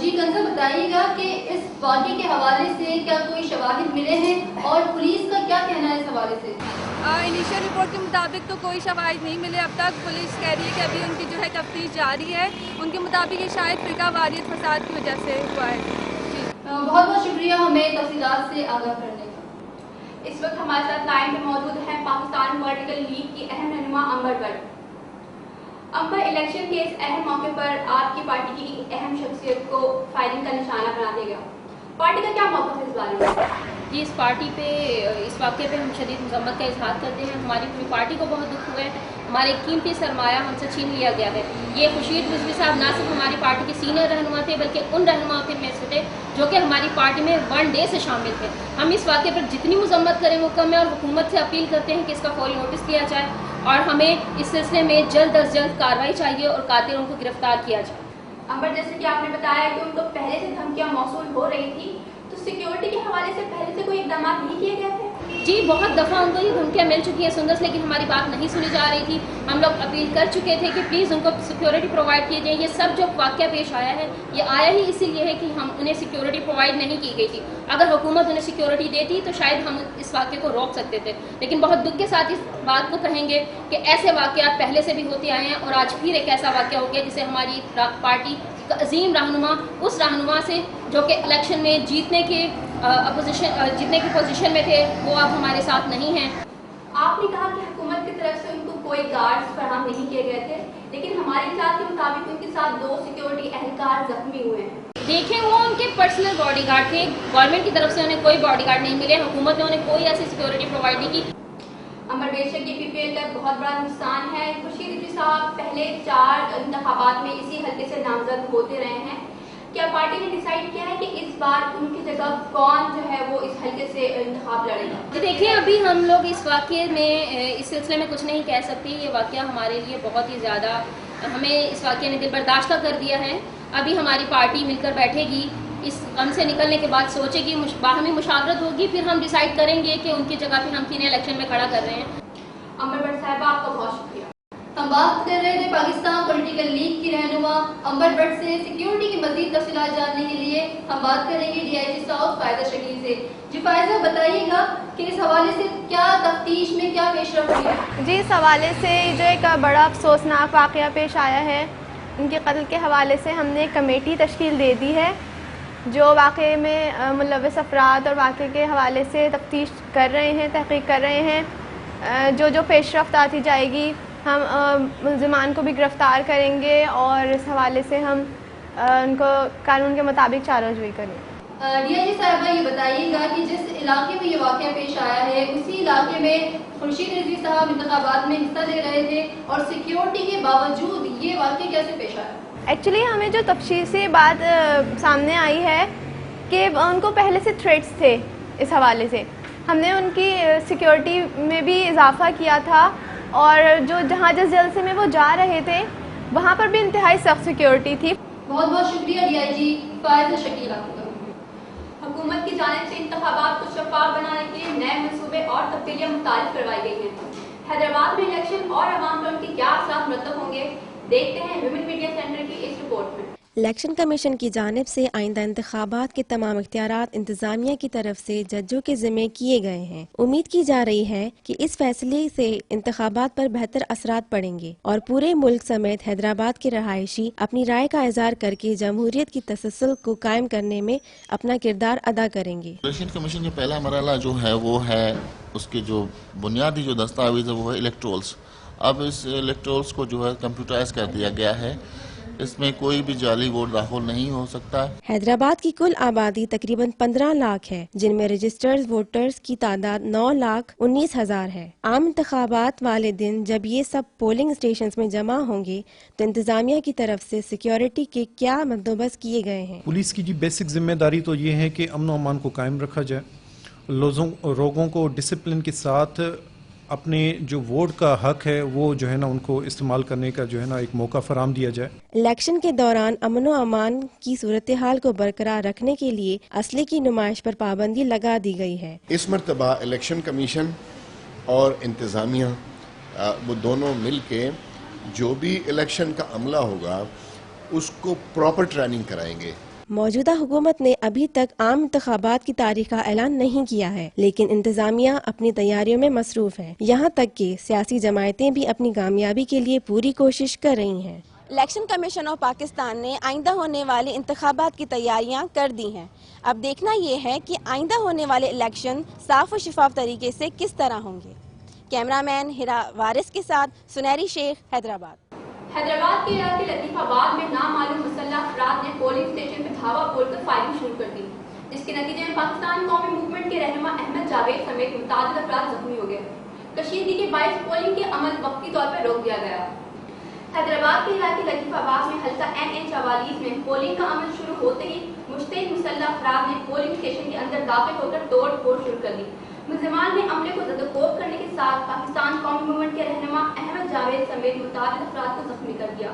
جی کنزا بتائیے گا کہ اس واقعے کے حوالے سے کیا کوئی شواہد ملے ہیں اور پولیس کا کیا کہنا ہے اس حوالے سے؟ انیشیل رپورٹ کے مطابق تو کوئی شواہد نہیں ملے اب تک. پولیس کہہ رہی ہے کہ ابھی ان کی جو ہے تفتیش جاری ہے. ان کے مطابق یہ شاید فرقہ واریت فساد کی وجہ سے ہوا ہے. بہت بہت شکریہ ہمیں تفصیلات سے آگاہ کرنے کا. اس وقت ہمارے ساتھ لائن پہ موجود ہے پاکستان پولیٹیکل لیگ کی اہم رہنما امبر بٹ. امبر، الیکشن کے اس اہم موقع پر آپ کی پارٹی کی ایک اہم شخصیت کو فائرنگ کا نشانہ بنا دیا گیا. پارٹی کا کیا موقف ہے اس بارے میں؟ جی، اس پارٹی پہ اس واقعے پہ ہم شدید مذمت کا اظہار کرتے ہیں. ہماری پوری پارٹی کو بہت دکھ ہوا ہے. ہمارے قیمتی سرمایہ ہم سے چھین لیا گیا ہے. یہ خورشید رضوی صاحب نہ صرف ہماری پارٹی کے سینئر رہنما تھے بلکہ ان رہنما میں سے تھے جو کہ ہماری پارٹی میں 1 ڈے سے شامل تھے. ہم اس واقعے پر جتنی مذمت کریں وہ کم ہے اور حکومت سے اپیل کرتے ہیں کہ اس کا فوری نوٹس لیا جائے اور ہمیں اس سلسلے میں جلد از جلد کارروائی چاہیے اور قاتلوں کو گرفتار کیا جائے. امبر، جیسے کہ آپ نے بتایا کہ ان کو پہلے سے دھمکیاں موصول ہو رہی تھی، تو سیکیورٹی کے حوالے سے پہلے سے کوئی اقدامات نہیں کیے گئے تھے؟ جی، بہت دفعہ ان کو یہ دھمکیاں مل چکی ہیں سندس، لیکن ہماری بات نہیں سنی جا رہی تھی. ہم لوگ اپیل کر چکے تھے کہ پلیز ان کو سیکیورٹی پرووائڈ کیے جائیں. یہ سب جو واقعہ پیش آیا ہے یہ آیا ہی اسی لیے ہے کہ ہم انہیں سیکیورٹی پرووائڈ نہیں کی گئی تھی. اگر حکومت انہیں سیکیورٹی دیتی تو شاید ہم اس واقعے کو روک سکتے تھے. لیکن بہت دکھ کے ساتھ اس بات کو کہیں گے کہ ایسے واقعات پہلے سے بھی ہوتے آئے ہیں اور آج پھر ایک ایسا واقعہ ہو گیا جسے ہماری پارٹی کا عظیم رہنما، اس رہنما سے جو کہ الیکشن میں جیتنے کی پوزیشن میں تھے، وہ اب ہمارے ساتھ نہیں ہیں. آپ نے کہا کہ حکومت کی طرف سے ان کو کوئی گارڈز فراہم نہیں کیے گئے تھے، لیکن ہماری اطلاعات کے مطابق ان کے ساتھ 2 سیکیورٹی اہلکار زخمی ہوئے ہیں. دیکھیں، وہ ان کے پرسنل باڈی گارڈ تھے. گورنمنٹ کی طرف سے انہیں کوئی باڈی گارڈ نہیں ملے. حکومت نے انہیں کوئی ایسی سیکیورٹی پرووائڈ نہیں کی. امبر، بے شک یہ پی پی ایل کا بہت بڑا نقصان ہے. خورشید رضوی صاحب پہلے 4 انتخابات میں اسی حلقے سے نامزد ہوتے رہے ہیں. کیا پارٹی نے ڈیسائیڈ کیا ہے کہ اس بار ان کی جگہ کون جو ہے وہ اس حلقے سے انتخاب لڑے گا؟ دیکھیں، ابھی ہم لوگ اس واقعے میں اس سلسلے میں کچھ نہیں کہہ سکتی. یہ واقعہ ہمارے لیے بہت ہی زیادہ، ہمیں اس واقعے نے دل برداشتہ کر دیا ہے. ابھی ہماری پارٹی مل کر بیٹھے گی، اس غم سے نکلنے کے بعد سوچے گی، باہمی مشاورت ہوگی، پھر ہم ڈیسائیڈ کریں گے کہ ان کی جگہ پہ ہم کنہیں الیکشن میں کھڑا کر رہے ہیں. امبر بٹ صاحبہ، آپ کا بہت شکریہ. ہم بات کر رہے تھے پاکستان پولیٹیکل لیگ کی رہنما امبر بٹ سے. سیکیورٹی کی مزید تفصیلات جاننے کے لیے ہم بات کریں گے D I G South Faiza Shakeel سے. جی فائزہ، بتائیے گا کہ اس حوالے سے کیا تفتیش میں کیا پیش رفت ہوئی ہے؟ جی، اس حوالے سے جو ایک بڑا افسوسناک واقعہ پیش آیا ہے. ان کے قتل کے حوالے سے ہم نے ایک کمیٹی تشکیل دے دی ہے جو واقعے میں ملوث افراد اور واقعے کے حوالے سے تفتیش کر رہے ہیں، تحقیق کر رہے ہیں. جو پیش رفت آتی جائے گی ہم ملزمان کو بھی گرفتار کریں گے اور اس حوالے سے ہم ان کو قانون کے مطابق چارج کریں گے. ڈی آئی جی صاحبہ، یہ بتائیے گا کہ جس علاقے میں یہ واقعہ پیش آیا ہے اسی علاقے میں خورشید رضوی صاحب انتخابات میں حصہ لے رہے تھے اور سیکیورٹی کے باوجود یہ واقعہ کیسے پیش آیا؟ ایکچولی ہمیں جو تفصیل سے بات سامنے آئی ہے کہ ان کو پہلے سے تھریٹس تھے. اس حوالے سے ہم نے ان کی سیکیورٹی میں بھی اضافہ کیا تھا اور جہاں جس جلسے میں وہ جا رہے تھے وہاں پر بھی انتہائی سخت سیکیورٹی تھی. بہت بہت شکریہ ڈی آئی جی فائزہ شکیل آپ کا. حکومت کی جانب سے انتخابات کو شفاف بنانے کے لیے نئے منصوبے اور تبدیلیاں متعارف کروائی گئی ہیں. حیدرآباد میں الیکشن اور عوام پر ان کے کیا اثرات مرتب ہوں گے، دیکھتے ہیں ویمن میڈیا سینٹر کی اس رپورٹ میں. الیکشن کمیشن کی جانب سے آئندہ انتخابات کے تمام اختیارات انتظامیہ کی طرف سے ججوں کے ذمہ کیے گئے ہیں. امید کی جا رہی ہے کہ اس فیصلے سے انتخابات پر بہتر اثرات پڑیں گے اور پورے ملک سمیت حیدرآباد کے رہائشی اپنی رائے کا اظہار کر کے جمہوریت کی تسلسل کو قائم کرنے میں اپنا کردار ادا کریں گے. الیکشن کمیشن کا پہلا مرحلہ جو ہے وہ ہے اس کے جو بنیادی جو دستاویز ہے وہ ہے الیکٹرولز. اب اس الیکٹرولز کو جو ہے کمپیوٹرائز کر دیا گیا ہے. اس میں کوئی بھی جعلی ووٹ داخل نہیں ہو سکتا. حیدرآباد کی کل آبادی تقریباً 15 لاکھ ہے جن میں رجسٹرڈ ووٹرز کی تعداد 9,19,000 ہے. عام انتخابات والے دن جب یہ سب پولنگ اسٹیشنز میں جمع ہوں گے تو انتظامیہ کی طرف سے سیکیورٹی کے کیا بندوبست کیے گئے ہیں؟ پولیس کی بیسک ذمہ داری تو یہ ہے کہ امن و امان کو قائم رکھا جائے. لوگوں کو ڈسپلن کے ساتھ اپنے جو ووٹ کا حق ہے وہ جو ہے نا ان کو استعمال کرنے کا جو ہے نا ایک موقع فراہم دیا جائے. الیکشن کے دوران امن و امان کی صورتحال کو برقرار رکھنے کے لیے اسلحے کی نمائش پر پابندی لگا دی گئی ہے. اس مرتبہ الیکشن کمیشن اور انتظامیہ وہ دونوں مل کے جو بھی الیکشن کا عملہ ہوگا اس کو پراپر ٹریننگ کرائیں گے. موجودہ حکومت نے ابھی تک عام انتخابات کی تاریخ کا اعلان نہیں کیا ہے، لیکن انتظامیہ اپنی تیاریوں میں مصروف ہے، یہاں تک کہ سیاسی جماعتیں بھی اپنی کامیابی کے لیے پوری کوشش کر رہی ہیں۔ الیکشن کمیشن آف پاکستان نے آئندہ ہونے والے انتخابات کی تیاریاں کر دی ہیں۔ اب دیکھنا یہ ہے کہ آئندہ ہونے والے الیکشن صاف و شفاف طریقے سے کس طرح ہوں گے۔ کیمرہ مین ہیرا وارث کے ساتھ سنیری شیخ، حیدرآباد۔ حیدرآباد کے علاقے لطیف آباد میں نامعلوم مسلح افراد نے پولنگ اسٹیشن پہ دھاوا بول کر فائرنگ شروع کر دی، جس کے نتیجے میں پاکستان قومی موومنٹ کے رہنما احمد جاوید سمیت متعدد افراد زخمی ہو گئے۔ کشیدگی کے باعث پولنگ کے عمل وقتی طور پر روک دیا گیا۔ حیدرآباد کے علاقے لطیف آباد میں حلقہ N44 میں پولنگ کا عمل شروع ہوتے ہی مشتعل مسلح افراد نے پولنگ اسٹیشن کے اندر داخل ہو کر توڑ پھوڑ شروع کر دی۔ ملزمان نے عملے کو زدوکوب کرنے کے ساتھ پاکستان قومی موومنٹ کے رہنما احمد جاوید سمیت متعدد افراد کو زخمی کر دیا۔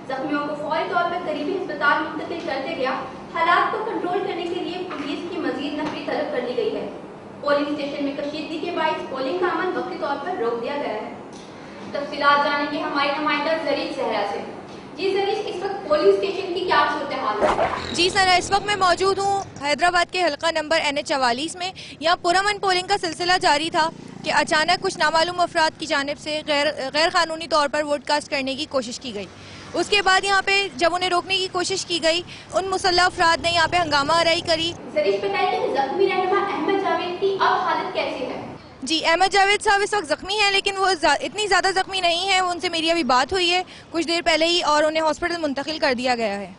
زخمیوں کو فوری طور پر قریبی ہسپتال منتقل کر دیا گیا۔ حالات کو کنٹرول کرنے کے لیے پولیس کی مزید نفری طلب کر لی گئی ہے۔ پولنگ اسٹیشن میں کشیدگی کے باعث پولنگ کا عمل وقتی طور پر روک دیا گیا ہے۔ تفصیلات جانیں گے ہماری نمائندہ زریف زہرا سے۔ جی زریف، اس وقت پولنگ اسٹیشن کی کیا صورتحال ہے؟ جی سر، اس وقت میں موجود ہوں حیدرآباد کے حلقہ نمبر NH44 میں۔ یہاں پرامن پولنگ کا سلسلہ جاری تھا کہ اچانک کچھ نامعلوم افراد کی جانب سے غیر قانونی طور پر ووٹ کاسٹ کرنے کی کوشش کی گئی۔ اس کے بعد یہاں پہ جب انہیں روکنے کی کوشش کی گئی، ان مسلح افراد نے یہاں پہ ہنگامہ آرائی کری۔ زریف بتائیے کہ زخمی رہنما احمد جاوید کی اب حالت کیسی ہے؟ جی، احمد جاوید صاحب اس وقت زخمی ہیں، لیکن وہ اتنی زیادہ زخمی نہیں ہیں۔ ان سے میری ابھی بات ہوئی ہے کچھ دیر پہلے ہی، اور انہیں ہاسپٹل منتقل کر دیا گیا ہے۔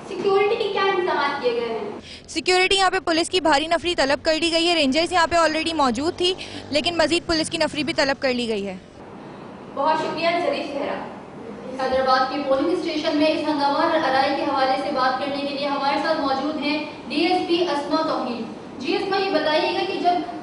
سیکیورٹی کے کیا انتظامات کیے گئے ہیں؟ سیکیورٹی یہاں پہ پولیس کی بھاری نفری طلب کر لی گئی ہے۔ رینجرز یہاں پہ آلریڈی موجود تھی، لیکن مزید پولیس کی نفری بھی طلب کر لی گئی ہے۔ بہت شکریہ زریف زہرا۔ حیدرآباد کے پولنگ اسٹیشن میں اس ہنگامہ آرائی کے حوالے سے بات کرنے کے لیے ہمارے ساتھ موجود ہیں DSP اسما توحید۔ جی اسما، یہ بتائیے گا کہ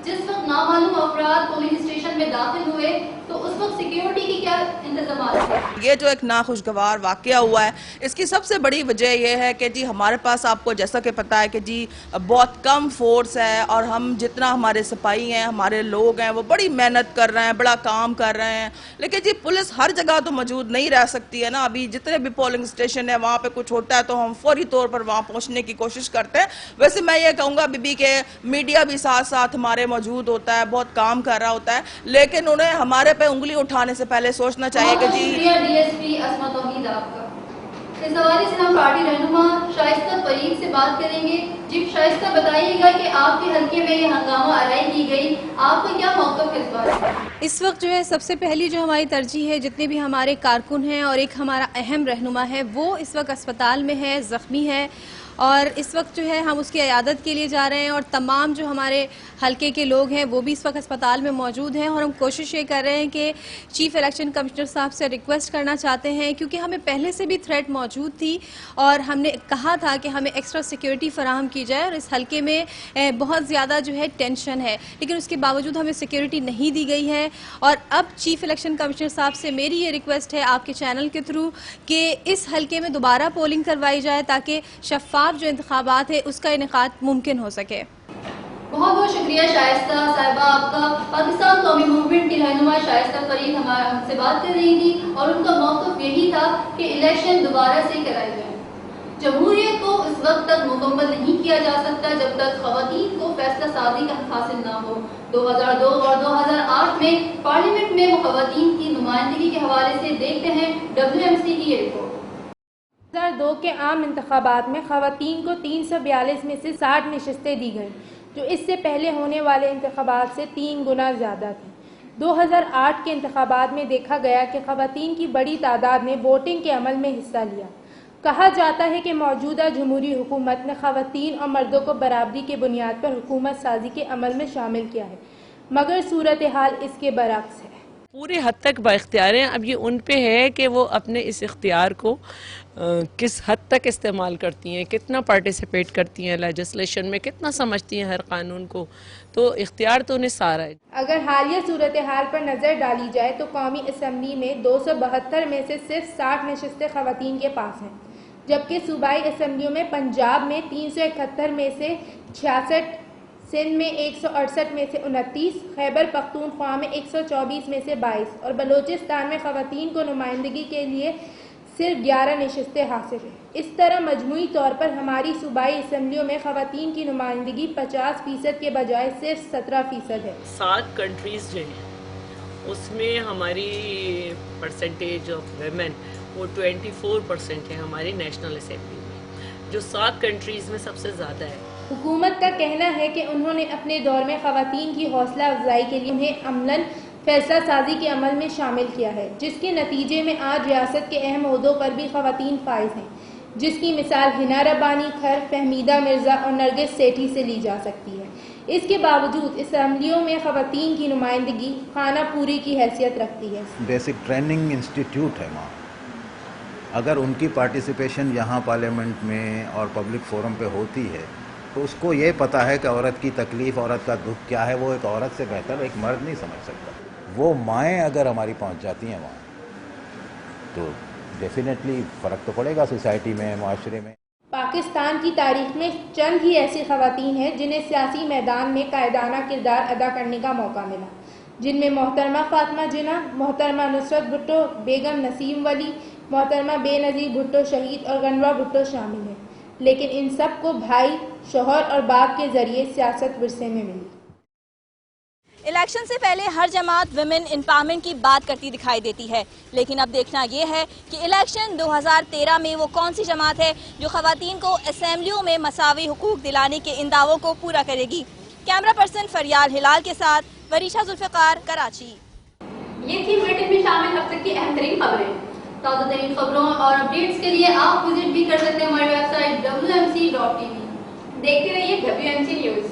جس وقت نامعلوم افراد پولنگ اسٹیشن میں داخل ہوئے تو اس وقت سیکیورٹی کی کیا انتظامات ہیں؟ یہ جو ایک ناخوشگوار واقعہ ہوا ہے، اس کی سب سے بڑی وجہ یہ ہے کہ جی ہمارے پاس آپ کو جیسا کہ پتہ ہے کہ جی بہت کم فورس ہے، اور ہم جتنا ہمارے سپاہی ہیں، ہمارے لوگ ہیں، وہ بڑی محنت کر رہے ہیں، بڑا کام کر رہے ہیں، لیکن جی پولیس ہر جگہ تو موجود نہیں رہ سکتی ہے نا۔ ابھی جتنے بھی پولنگ اسٹیشن ہے وہاں پہ کچھ ہوتا ہے تو ہم فوری طور پر وہاں پہنچنے کی کوشش کرتے ہیں۔ ویسے میں یہ کہوں گا بی کہ میڈیا بھی ساتھ ساتھ ہمارے موجود ہوتا ہے، بہت کام کر رہا ہوتا ہے، لیکن انہیں ہمارے پہ انگلی اٹھانے سے پہلے سوچنا چاہیے کہ جی DSP اسما توحید آپ کا۔ اس حوالے سے ہم پارٹی رہنما شائستہ فرید سے بات کریں گے۔ جی شائستہ، بتائیے گا کہ آپ کے حلقے میں یہ ہنگامہ آرائی کی گئی، آپ کا کیا موقف ہے اس بات میں؟ اس وقت جو ہے سب سے پہلی جو ہماری ترجیح ہے، جتنے بھی ہمارے کارکن ہیں اور ایک ہمارا اہم رہنما ہے وہ اس وقت اسپتال میں ہے، زخمی ہے، اور اس وقت جو ہے ہم اس کی عیادت کے لیے جا رہے ہیں، اور تمام جو ہمارے حلقے کے لوگ ہیں وہ بھی اس وقت اسپتال میں موجود ہیں، اور ہم کوشش یہ کر رہے ہیں کہ چیف الیکشن کمشنر صاحب سے ریکویسٹ کرنا چاہتے ہیں، کیونکہ ہمیں پہلے سے بھی تھریٹ موجود تھی اور ہم نے کہا تھا کہ ہمیں ایکسٹرا سیکیورٹی فراہم کی جائے، اور اس حلقے میں بہت زیادہ جو ہے ٹینشن ہے، لیکن اس کے باوجود ہمیں سیکیورٹی نہیں دی گئی ہے۔ اور اب چیف الیکشن کمشنر صاحب سے میری یہ ریکویسٹ ہے آپ کے چینل کے تھرو کہ اس حلقے میں دوبارہ پولنگ کروائی جائے تاکہ شفاف جو انتخابات ہے اس کا انعقاد ممکن ہو سکے۔ بہت بہت شکریہ شائستہ صاحبہ آپ کا۔ پاکستان قومی موومنٹ کی رہنما شائستہ فرید ہم سے بات کر رہی تھی، اور ان کا موقف یہی تھا کہ الیکشن دوبارہ سے کرائے جائیں۔ جمہوریت کو اس وقت تک مکمل نہیں کیا جا سکتا جب تک خواتین کو فیصلہ سازی کا حق حاصل نہ ہو۔ 2002 اور 2008 میں پارلیمنٹ میں خواتین کی نمائندگی کے حوالے سے دیکھتے ہیں WMC کی یہ رپورٹ۔ 2002 کے عام انتخابات میں خواتین کو 342 میں سے 60 نشستیں دی گئیں، جو اس سے پہلے ہونے والے انتخابات سے 3 گنا زیادہ تھیں۔ 2008 کے انتخابات میں دیکھا گیا کہ خواتین کی بڑی تعداد نے ووٹنگ کے عمل میں حصہ لیا۔ کہا جاتا ہے کہ موجودہ جمہوری حکومت نے خواتین اور مردوں کو برابری کے بنیاد پر حکومت سازی کے عمل میں شامل کیا ہے، مگر صورتحال اس کے برعکس ہے۔ پورے حد تک بااختیار ہیں، اب یہ ان پہ ہے کہ وہ اپنے اس اختیار کو کس حد تک استعمال کرتی ہیں، کتنا پارٹیسپیٹ کرتی ہیں لیجسلیشن میں، کتنا سمجھتی ہیں ہر قانون کو، تو اختیار تو انہیں سارا ہے۔ اگر حالیہ صورتحال پر نظر ڈالی جائے تو قومی اسمبلی میں 272 میں سے صرف 60 نشستیں خواتین کے پاس ہیں، جبکہ صوبائی اسمبلیوں میں پنجاب میں 371 میں سے 66، سندھ میں 168 میں سے 29، خیبر پختونخوا میں 124 میں سے 22 اور بلوچستان میں خواتین کو نمائندگی کے لیے صرف 11 نشستیں حاصل ہیں۔ اس طرح مجموعی طور پر ہماری صوبائی اسمبلیوں میں خواتین کی نمائندگی 50% کے بجائے صرف 17% ہے۔ 7 کنٹریز جو ہیں اس میں ہماری پرسنٹیج آف ویمن وہ 24% ہے ہماری نیشنل اسمبلی میں، جو 7 کنٹریز میں سب سے زیادہ ہے۔ حکومت کا کہنا ہے کہ انہوں نے اپنے دور میں خواتین کی حوصلہ افزائی کے لیے انہیں عملاً فیصلہ سازی کے عمل میں شامل کیا ہے، جس کے نتیجے میں آج ریاست کے اہم عہدوں پر بھی خواتین فائز ہیں، جس کی مثال حنا ربانی کھر، فہمیدہ مرزا اور نرگس سیٹھی سے لی جا سکتی ہے۔ اس کے باوجود اسمبلیوں میں خواتین کی نمائندگی خانہ پوری کی حیثیت رکھتی ہے۔ بیسک ٹریننگ انسٹیٹیوٹ ہے وہاں، اگر ان کی پارٹیسپیشن یہاں پارلیمنٹ میں اور پبلک فورم پہ ہوتی ہے تو اس کو یہ پتہ ہے کہ عورت کی تکلیف، عورت کا دکھ کیا ہے، وہ ایک عورت سے بہتر ایک مرد نہیں سمجھ سکتا۔ وہ مائیں اگر ہماری پہنچ جاتی ہیں وہاں تو ڈیفینیٹلی فرق تو پڑے گا سوسائٹی میں، معاشرے میں۔ پاکستان کی تاریخ میں چند ہی ایسی خواتین ہیں جنہیں سیاسی میدان میں قائدانہ کردار ادا کرنے کا موقع ملا، جن میں محترمہ فاطمہ جناح، محترمہ نصرت بھٹو، بیگم نسیم ولی، محترمہ بے نظیر بھٹو شہید اور گنوا بھٹو شامل ہیں، لیکن ان سب کو بھائی، شوہر اور باپ کے ذریعے سیاست ورثے میں ملی۔ الیکشن سے پہلے ہر جماعت ویمن امپاورمنٹ کی بات کرتی دکھائی دیتی ہے، لیکن اب دیکھنا یہ ہے کہ الیکشن 2013 میں وہ کون سی جماعت ہے جو خواتین کو اسمبلیوں میں مساوی حقوق دلانے کے ان دعووں کو پورا کرے گی۔ کیمرہ پرسن فریال ہلال کے ساتھ وریشہ ذوالفقار، کراچی۔ یہ تھی بلیٹن میں شامل اب تک کی اہم ترین خبریں۔ تازہ ترین خبروں اور اپڈیٹس کے لیے آپ وزٹ بھی کر سکتے ہیں ہماری ویب سائٹ WMC.tv۔ دیکھتے رہیے WMC نیوز۔